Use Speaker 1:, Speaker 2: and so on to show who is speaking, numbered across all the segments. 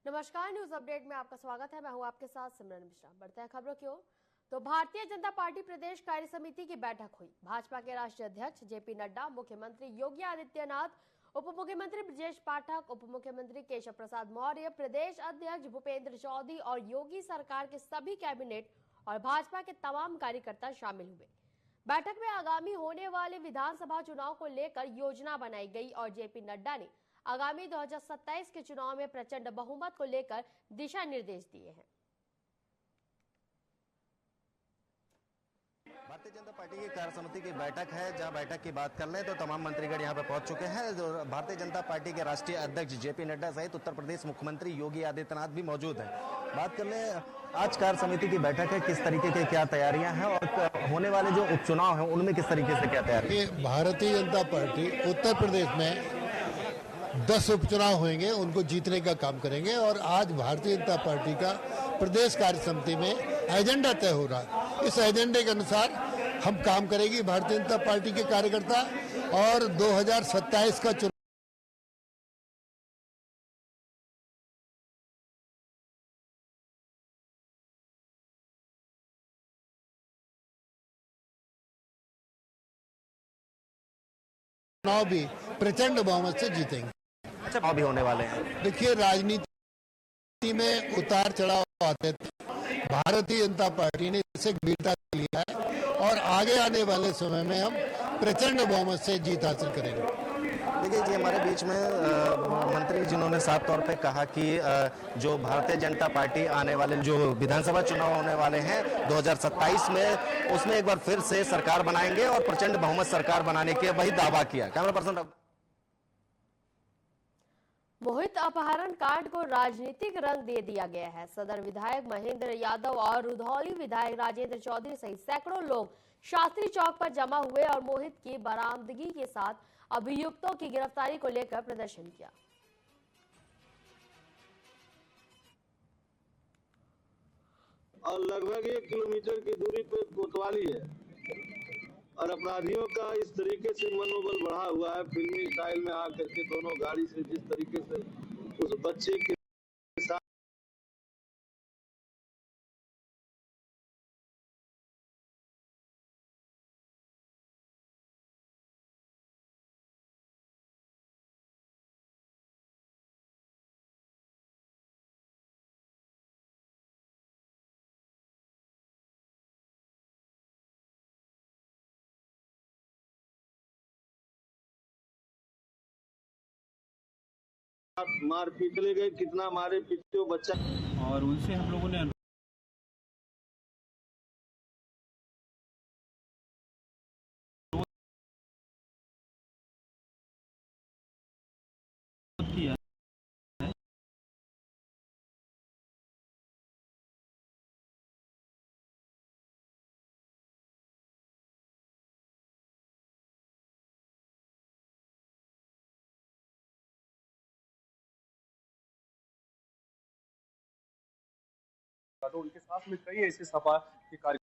Speaker 1: नमस्कार, news update में आपका स्वागत है। मैं हूं आपके साथ सिमरन मिश्रा। बढ़ते हैं खबरों की ओर। तो भारतीय जनता पार्टी प्रदेश कार्य समिति की बैठक हुई। भाजपा के राष्ट्रीय अध्यक्ष जेपी नड्डा, मुख्यमंत्री योगी आदित्यनाथ, उप मुख्यमंत्री ब्रजेश पाठक, उप मुख्यमंत्री केशव प्रसाद मौर्य, प्रदेश अध्यक्ष भूपेंद्र चौधरी और योगी सरकार के सभी कैबिनेट और भाजपा के तमाम कार्यकर्ता शामिल हुए। बैठक में आगामी होने वाले विधानसभा चुनाव को लेकर योजना बनाई गई और जेपी नड्डा ने आगामी 2027 के चुनाव में प्रचंड बहुमत को लेकर दिशा निर्देश दिए हैं।
Speaker 2: भारतीय जनता पार्टी की कार्य समिति की बैठक है, जहां बैठक की बात कर ले तो तमाम मंत्रीगण यहां पर पहुंच चुके हैं। जो भारतीय जनता पार्टी के राष्ट्रीय अध्यक्ष जेपी नड्डा सहित उत्तर प्रदेश मुख्यमंत्री योगी आदित्यनाथ भी मौजूद हैं। बात कर ले, आज कार्य समिति की बैठक है, किस तरीके की क्या तैयारियां हैं और होने वाले जो उपचुनाव हैं उनमें किस तरीके से क्या तैयारी है?
Speaker 3: भारतीय जनता पार्टी उत्तर प्रदेश में 10 उपचुनाव होंगे, उनको जीतने का काम करेंगे और आज भारतीय जनता पार्टी का प्रदेश कार्य समिति में एजेंडा तय हो रहा है। इस एजेंडे के अनुसार हम काम करेगी भारतीय जनता पार्टी के कार्यकर्ता और 2027 का चुनाव भी प्रचंड बहुमत से जीतेंगे।
Speaker 2: अच्छा, अभी होने वाले हैं।
Speaker 3: देखिए, राजनीति में उतार चढ़ाव आते थे, भारतीय जनता पार्टी ने इसे गंभीरता से लिया है और आगे आने वाले समय में हम प्रचंड बहुमत से जीत हासिल करेंगे।
Speaker 2: देखिए जी, हमारे बीच में मंत्री जिन्होंने साफ तौर पे कहा कि जो भारतीय जनता पार्टी आने वाले जो विधानसभा चुनाव होने वाले हैं 2027 में, उसमें एक बार फिर से सरकार बनाएंगे और प्रचंड बहुमत सरकार बनाने के वही दावा किया। कैमरा पर्सन
Speaker 1: मोहित अपहरण कांड को राजनीतिक रंग दे दिया गया है। सदर विधायक महेंद्र यादव और रुधौली विधायक राजेंद्र चौधरी सहित सैकड़ों लोग शास्त्री चौक पर जमा हुए और मोहित की बरामदगी के साथ अभियुक्तों की गिरफ्तारी को लेकर प्रदर्शन किया।
Speaker 4: और लगभग 1 किलोमीटर की दूरी पर कोतवाली है और अपराधियों का इस तरीके से मनोबल बढ़ा हुआ है, फिल्मी स्टाइल में आकर के दोनों गाड़ी से जिस तरीके से उस बच्चे के साथ मारपीट ले गए, कितना मारे पीटे बच्चा।
Speaker 5: और उनसे हम लोगों ने किया है
Speaker 6: तो उनके साथ में कई ऐसे सपा के कार्यकर्ता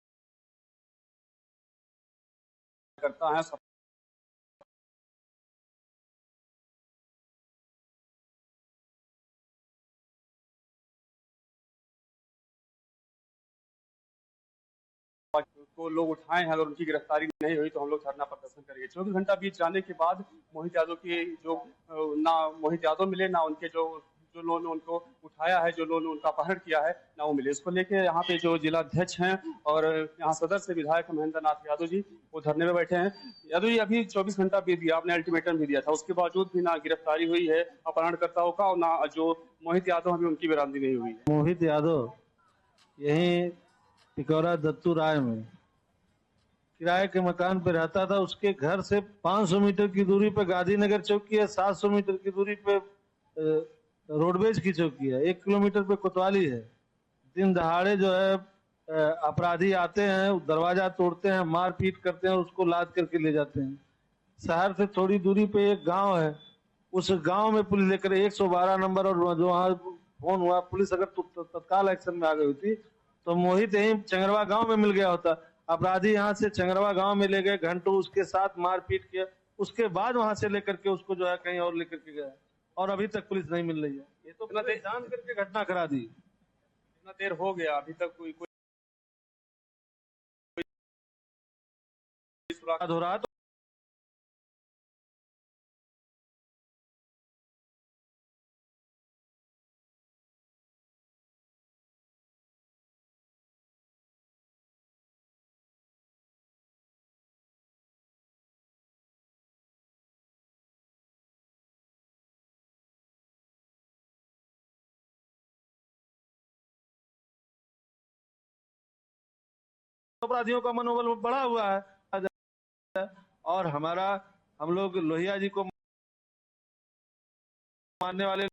Speaker 6: हैं। को लोग उठाए हैं, अगर उनकी गिरफ्तारी नहीं हुई तो हम लोग धरना प्रदर्शन करेंगे। 24 घंटा बीत जाने के बाद मोहित यादव की जो ना मोहित यादव मिले, ना उनके जो लोगों ने उनको उठाया है, जो लोगों ने उनका अपहरण किया है, ना वो मिले। इसको लेके यहाँ पे जो जिला अध्यक्ष हैं और यहाँ सदर से विधायक महेंद्र नाथ यादव जी वो धरने में बैठे हैं। यादव जी, अभी 24 घंटा बीत गया, आपने अल्टीमेटम भी दिया था, उसके बावजूद भी ना गिरफ्तारी हुई है अपहरणकर्ताओं का और ना जो मोहित यादव अभी उनकी बरामदगी नहीं हुई है।
Speaker 5: मोहित यादव यही टिकौरा दत्तू राय में किराए के मकान पे रहता था। उसके घर से 500 मीटर की दूरी पे गांधीनगर चौकी है, 700 मीटर की दूरी पे रोडवेज की चौकी है, 1 किलोमीटर पे कोतवाली है। दिन दहाड़े जो है अपराधी आते हैं, दरवाजा तोड़ते हैं, मारपीट करते हैं, उसको लाद करके ले जाते हैं। शहर से थोड़ी दूरी पे एक गांव है, उस गांव में पुलिस लेकर 112 नंबर और जो वहाँ फोन हुआ, पुलिस अगर तत्काल एक्शन में आ गई होती तो मोहित यही चंगरवा गांव में मिल गया होता। अपराधी यहाँ से चंगरवा गांव में ले गए, घंटों उसके साथ मारपीट किया, उसके बाद वहां से लेकर के उसको जो है कहीं और लेकर के गया और अभी तक पुलिस नहीं मिल रही है। ये तो पूरे जान करके घटना करा दी।
Speaker 6: इतना देर हो गया, अभी तक कोई
Speaker 5: सुराग हो रहा है। अपराधियों का मनोबल बढ़ा हुआ है और हम लोग लोहिया जी को मारने वाले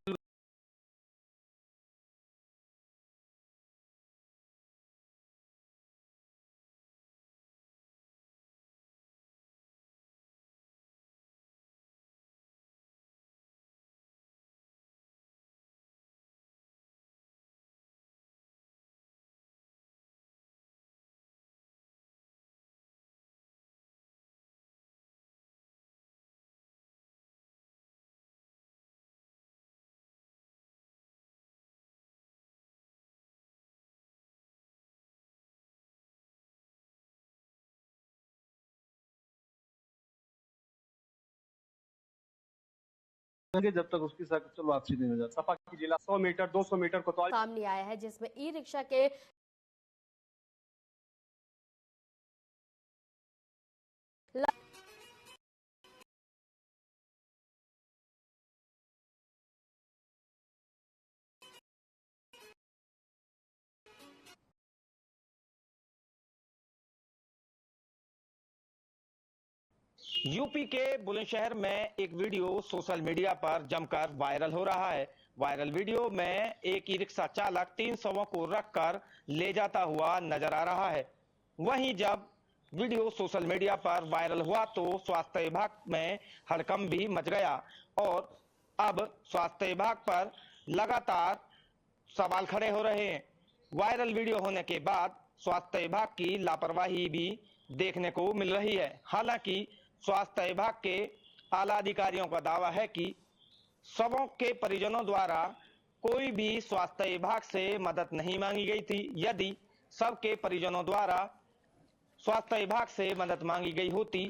Speaker 5: जब तक उसकी सकुशल वापसी नहीं हो जाती।
Speaker 6: सपा की जिला 100 मीटर 200 मीटर कोतवाली
Speaker 1: सामने आया है, जिसमें ई रिक्शा के
Speaker 7: यूपी के बुलंदशहर में एक वीडियो सोशल मीडिया पर जमकर वायरल हो रहा है। वायरल वीडियो में एक ई रिक्शा चालक 3 शवों को रखकर ले जाता हुआ नजर आ रहा है। वहीं जब वीडियो सोशल मीडिया पर वायरल हुआ तो स्वास्थ्य विभाग में हड़कंप भी मच गया और अब स्वास्थ्य विभाग पर लगातार सवाल खड़े हो रहे हैं। वायरल वीडियो होने के बाद स्वास्थ्य विभाग की लापरवाही भी देखने को मिल रही है। हालांकि स्वास्थ्य विभाग के आला अधिकारियों का दावा है कि शवों के परिजनों द्वारा कोई भी स्वास्थ्य विभाग से मदद नहीं मांगी गई थी। यदि शव के परिजनों द्वारा स्वास्थ्य विभाग से मदद मांगी गई होती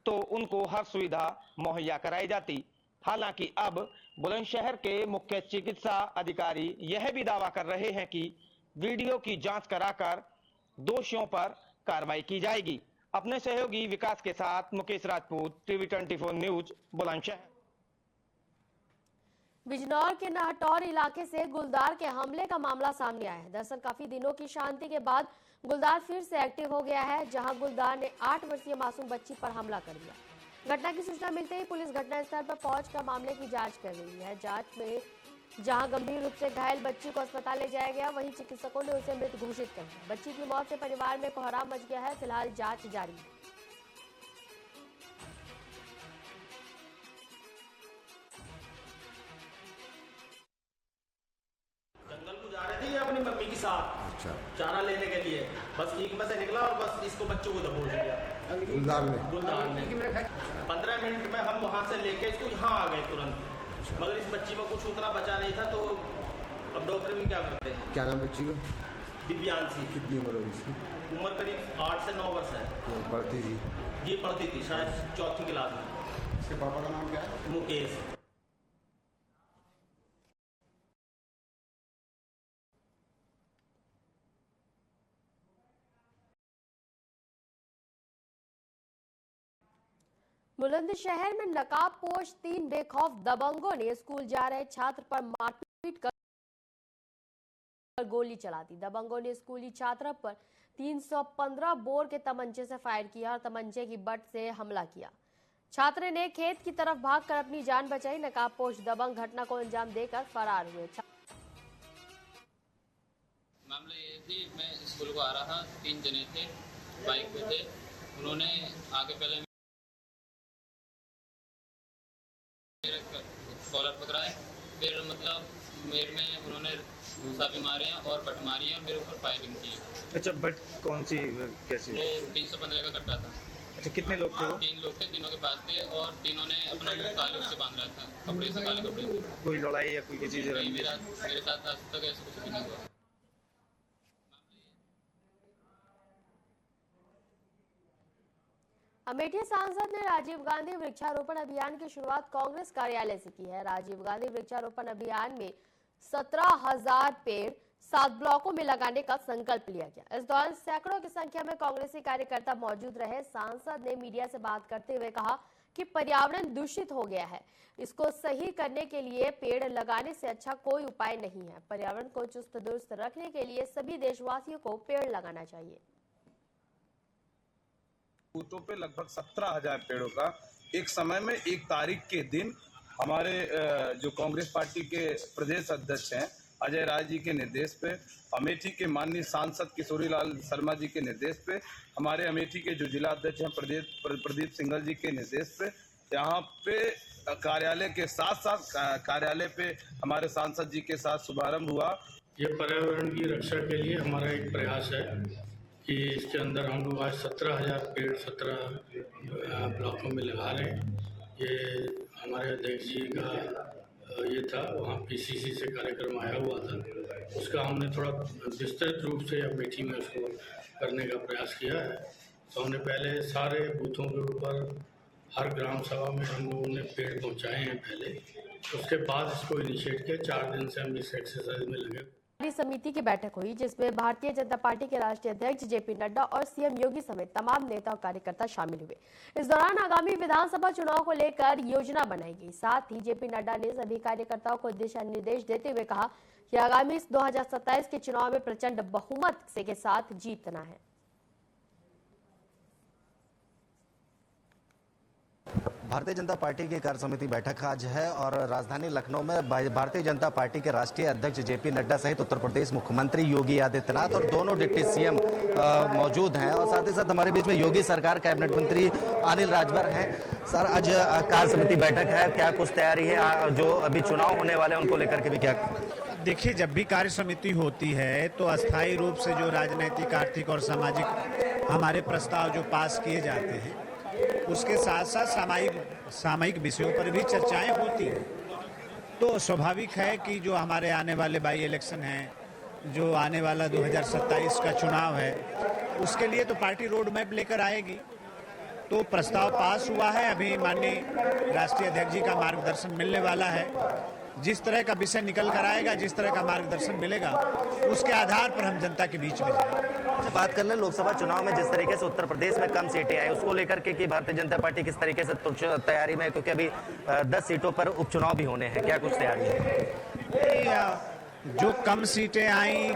Speaker 7: तो उनको हर सुविधा मुहैया कराई जाती। हालांकि अब बुलंदशहर के मुख्य चिकित्सा अधिकारी यह भी दावा कर रहे हैं कि वीडियो की जांच कराकर दोषियों पर कार्रवाई की जाएगी। अपने सहयोगी विकास के साथ मुकेश राजपूत, टीवी 24 न्यूज, बुलंदशहर।
Speaker 1: बिजनौर के नाहटौर इलाके से गुलदार के हमले का मामला सामने आया है। दरअसल काफी दिनों की शांति के बाद गुलदार फिर से एक्टिव हो गया है, जहां गुलदार ने 8 वर्षीय मासूम बच्ची पर हमला कर दिया। घटना की सूचना मिलते ही पुलिस घटनास्थल पर पहुंचकर मामले की जांच कर रही है। जांच में जहां गंभीर रूप से घायल बच्ची को अस्पताल ले जाया गया, वहीं चिकित्सकों ने उसे मृत घोषित कर दिया। बच्ची की मौत से परिवार में कोहराम मच गया है। फिलहाल जांच जारी है।
Speaker 8: जंगल को जा रहे थे ये अपनी मम्मी के साथ। अच्छा। चारा लेने के लिए बस एक में से निकला और बस इसको बच्चों को दबोच दिया गुलदार ने। 15 मिनट में हम वहाँ से लेके इसको यहाँ आ गए तुरंत। मगर इस बच्ची में कुछ उतना बचा नहीं था, तो अब डॉक्टर भी क्या करते हैं।
Speaker 9: क्या नाम बच्ची का?
Speaker 8: दिव्यांशी।
Speaker 9: कितनी उम्र होगी इसकी?
Speaker 8: उम्र करीब 8 से 9 वर्ष है।
Speaker 9: तो पढ़ती थी?
Speaker 8: जी पढ़ती थी, शायद 4th क्लास में।
Speaker 9: इसके पापा का नाम क्या है?
Speaker 8: मुकेश।
Speaker 1: बुलंदशहर में नकाबपोश 3 बेखौफ दबंगों ने स्कूल जा रहे छात्र पर मारपीट कर गोली चला दी। दबंगों ने स्कूली छात्र पर 315 बोर के तमंचे से फायर किया और तमंचे की बट से हमला किया। छात्र ने खेत की तरफ भागकर अपनी जान बचाई। नकाबपोश दबंग घटना को अंजाम देकर फरार हुए।
Speaker 10: मामला ये थी, मैं स्कूल को आ रहा था, 3 जने थे, बाइक पे थे। उन्होंने आगे पहले कॉलर पकड़ाए, फिर मतलब मेरे में उन्होंने घूसा भी मारे हैं और बट मारी है और मेरे ऊपर फायरिंग की है।
Speaker 11: अच्छा, बट कौन सी कैसी?
Speaker 10: वो 315 का कट्टा था।
Speaker 7: अच्छा, कितने लोग थे वो?
Speaker 10: 3 लोग थे, तीनों के पास थे और तीनों ने अपना मुंह काले से बांध रखा था, कपड़े से, काले कपड़े से।
Speaker 7: कोई लड़ाई या कोई चीज?
Speaker 10: नहीं, मेरे साथ आज तक ऐसा कुछ भी नहीं हुआ।
Speaker 1: अमेठी सांसद ने राजीव गांधी वृक्षारोपण अभियान की शुरुआत कांग्रेस कार्यालय से की है। राजीव गांधी वृक्षारोपण अभियान में 17,000 पेड़ 7 ब्लॉकों में लगाने का संकल्प लिया गया। इस दौरान सैकड़ों की संख्या में कांग्रेसी कार्यकर्ता मौजूद रहे। सांसद ने मीडिया से बात करते हुए कहा कि पर्यावरण दूषित हो गया है, इसको सही करने के लिए पेड़ लगाने से अच्छा कोई उपाय नहीं है। पर्यावरण को चुस्त दुरुस्त रखने के लिए सभी देशवासियों को पेड़ लगाना चाहिए।
Speaker 11: बूथों पे लगभग 17,000 पेड़ों का एक समय में 1 तारीख के दिन हमारे जो कांग्रेस पार्टी के प्रदेश अध्यक्ष हैं अजय राय जी के निर्देश पे, अमेठी के माननीय सांसद किशोरीलाल शर्मा जी के निर्देश पे, हमारे अमेठी के जो जिला अध्यक्ष हैं प्रदीप सिंघल जी के निर्देश पे, यहाँ पे कार्यालय के साथ साथ कार्यालय पे हमारे सांसद जी के साथ शुभारंभ हुआ।
Speaker 12: ये पर्यावरण की रक्षा के लिए हमारा एक प्रयास है कि इसके अंदर हम लोग आज 17,000 पेड़ 17 ब्लॉकों में लगा रहे हैं। ये हमारे अध्यक्ष जी का ये था, वहाँ पीसीसी से कार्यक्रम आया हुआ था, उसका हमने थोड़ा विस्तृत रूप से अमेठी में उसको करने का प्रयास किया है। तो हमने पहले सारे बूथों के ऊपर हर ग्राम सभा में हम लोगों ने पेड़ पहुँचाए हैं पहले, उसके बाद इसको इनिशिएट किया। 4 दिन से हम इस एक्सरसाइज में लगे।
Speaker 1: समिति की बैठक हुई जिसमें भारतीय जनता पार्टी के राष्ट्रीय अध्यक्ष जेपी नड्डा और सीएम योगी समेत तमाम नेता और कार्यकर्ता शामिल हुए। इस दौरान आगामी विधानसभा चुनाव को लेकर योजना बनाई गई। साथ ही जेपी नड्डा ने सभी कार्यकर्ताओं को दिशा निर्देश देते हुए कहा कि आगामी 2027 के चुनाव में प्रचंड बहुमत के साथ जीतना है।
Speaker 2: भारतीय जनता पार्टी की कार्य समिति बैठक आज है और राजधानी लखनऊ में भारतीय जनता पार्टी के राष्ट्रीय अध्यक्ष जेपी नड्डा सहित उत्तर प्रदेश मुख्यमंत्री योगी आदित्यनाथ और दोनों डिप्टी सीएम मौजूद हैं और साथ ही साथ हमारे बीच में योगी सरकार कैबिनेट मंत्री अनिल राजभर हैं। सर, आज कार्य समिति बैठक है, क्या कुछ तैयारी है? जो अभी चुनाव होने वाले हैं उनको लेकर के भी क्या?
Speaker 13: देखिए, जब भी कार्य समिति होती है तो अस्थायी रूप से जो राजनीतिक, आर्थिक और सामाजिक हमारे प्रस्ताव जो पास किए जाते हैं उसके साथ साथ सामयिक विषयों पर भी चर्चाएं होती हैं। तो स्वाभाविक है कि जो हमारे आने वाले बाई इलेक्शन हैं, जो आने वाला 2027 का चुनाव है, उसके लिए तो पार्टी रोड मैप लेकर आएगी। तो प्रस्ताव पास हुआ है, अभी माननीय राष्ट्रीय अध्यक्ष जी का मार्गदर्शन मिलने वाला है। जिस तरह का विषय निकल कर आएगा, जिस तरह का मार्गदर्शन मिलेगा, उसके आधार पर हम जनता के बीच में जाएंगे।
Speaker 2: बात कर लें लोकसभा चुनाव में जिस तरीके से उत्तर प्रदेश में कम सीटें आई, उसको लेकर के कि भारतीय जनता पार्टी किस तरीके से तैयारी में, क्योंकि अभी 10 सीटों पर उपचुनाव भी होने हैं, क्या कुछ तैयारी है?
Speaker 13: जो कम सीटें आई,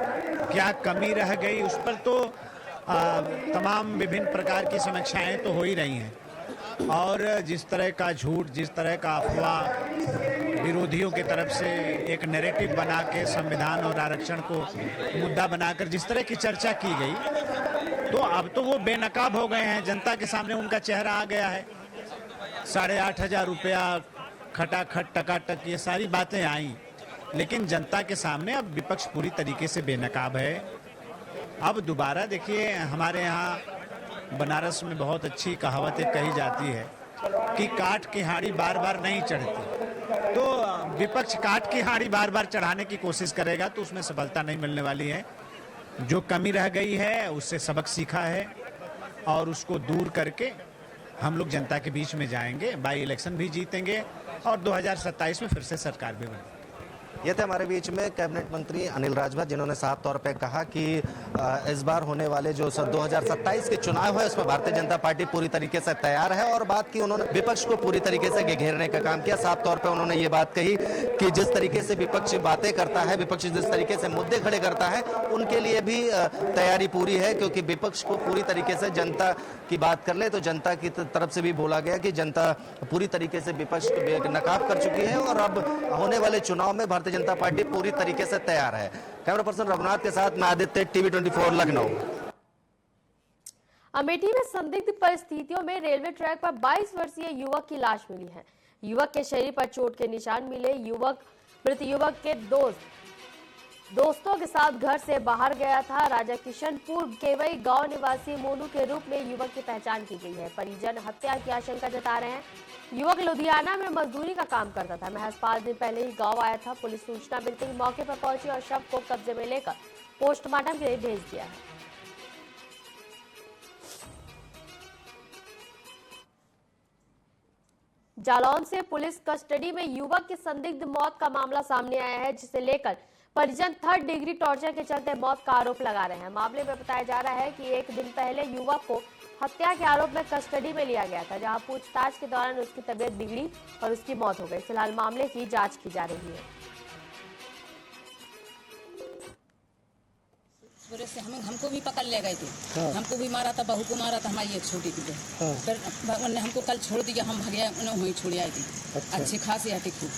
Speaker 13: क्या कमी रह गई, उस पर तो तमाम विभिन्न प्रकार की समीक्षाएं तो हो ही रही हैं और जिस तरह का झूठ, जिस तरह का अफवाह विरोधियों की तरफ से एक नैरेटिव बना के संविधान और आरक्षण को मुद्दा बनाकर जिस तरह की चर्चा की गई, तो अब तो वो बेनकाब हो गए हैं। जनता के सामने उनका चेहरा आ गया है। 8,500 रुपया खटाखट टकाटक, ये सारी बातें आई, लेकिन जनता के सामने अब विपक्ष पूरी तरीके से बेनकाब है। अब दोबारा देखिए, हमारे यहाँ बनारस में बहुत अच्छी कहावतें कही जाती है कि काठ की हाड़ी बार बार नहीं चढ़ती। तो विपक्ष काठ की हाड़ी बार बार चढ़ाने की कोशिश करेगा तो उसमें सफलता नहीं मिलने वाली है। जो कमी रह गई है उससे सबक सीखा है और उसको दूर करके हम लोग जनता के बीच में जाएंगे, बाई इलेक्शन भी जीतेंगे और 2027 में फिर से सरकार भी बनेगी।
Speaker 2: ये थे हमारे बीच में कैबिनेट मंत्री अनिल राजभर, जिन्होंने साफ तौर पे कहा कि इस बार होने वाले जो 2027 के चुनाव है उसमें भारतीय जनता पार्टी पूरी तरीके से तैयार है और बात की उन्होंने विपक्ष को पूरी तरीके से घेरने का काम किया। साफ तौर पे उन्होंने ये बात कही कि जिस तरीके से विपक्ष बातें करता है, विपक्ष जिस तरीके से मुद्दे खड़े करता है, उनके लिए भी तैयारी पूरी है, क्योंकि विपक्ष को पूरी तरीके से जनता की बात कर ले तो जनता की तरफ से भी बोला गया कि जनता पूरी तरीके से विपक्ष को नकाब कर चुकी है और अब होने वाले चुनाव में भारतीय जनता पार्टी पूरी तरीके से तैयार है। कैमरा पर्सन रघुनाथ के साथ मैं आदित्य, टीवी 24 लखनऊ।
Speaker 1: अमेठी में संदिग्ध परिस्थितियों में रेलवे ट्रैक पर 22 वर्षीय युवक की लाश मिली है। युवक के शरीर पर चोट के निशान मिले। मृत युवक के दोस्त दोस्तों के साथ घर से बाहर गया था। राजा किशनपुर केवई गांव निवासी मोनू के रूप में युवक की पहचान की गई है। परिजन हत्या की आशंका जता रहे हैं। युवक लुधियाना में मजदूरी का काम करता था। महज 5 दिन पहले ही गांव आया था। पुलिस सूचना मिलते ही मौके पर पहुंची और शव को कब्जे में लेकर पोस्टमार्टम के लिए भेज दिया है। जालौन से पुलिस कस्टडी में युवक की संदिग्ध मौत का मामला सामने आया है, जिसे लेकर परिजन 3rd डिग्री टॉर्चर के चलते मौत का आरोप लगा रहे हैं। मामले में बताया जा रहा है कि 1 दिन पहले युवक को हत्या के आरोप में कस्टडी में लिया गया था, जहां पूछताछ के दौरान उसकी तबीयत बिगड़ी और उसकी मौत हो गई। फिलहाल मामले की जांच की जा रही है।
Speaker 14: से हमको भी पकड़ ले गए थे। हमको भी मारा था, बहू को मारा था, हमारी एक छोटी थी। फिर भगवान ने हमको कल छोड़ दिया, हम भाग गए, उन्हें वहीं छोड़ आई थी। अच्छी खासी हटी खूब।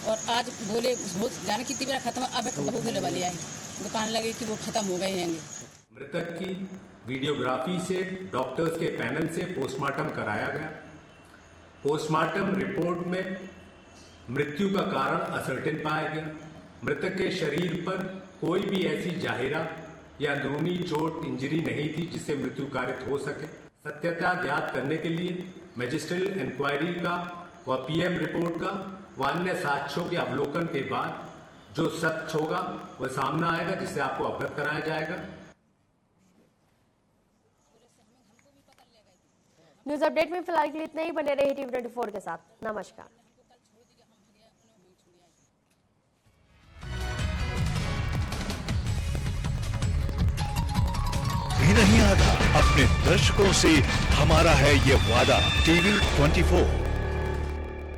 Speaker 14: और आज बोले जाने कितनी बार खत्म, अब बहू के वाली आई, दुकान लगे कि वो खत्म हो गए हैं।
Speaker 15: मृतक की वीडियोग्राफी से डॉक्टर्स के पैनल से पोस्टमार्टम कराया गया। पोस्टमार्टम रिपोर्ट में मृत्यु का कारण असर्टेन पाया गया। मृतक के शरीर पर कोई भी ऐसी जाहिरा या अंदरूनी चोट इंजरी नहीं थी जिससे मृत्यु कारित हो सके। सत्यता ज्ञात करने के लिए मजिस्ट्रियल इंक्वायरी का व पीएम रिपोर्ट का व अन्य साक्ष्यों के अवलोकन के बाद जो सत्य होगा वह सामने आएगा, जिससे आपको अवगत कराया जाएगा।
Speaker 1: न्यूज अपडेट में फिलहाल के लिए इतना ही। बने रहिए टीवी 24 के साथ। नमस्कार।
Speaker 16: भी नहीं आता अपने दर्शकों से हमारा है ये वादा। टीवी 24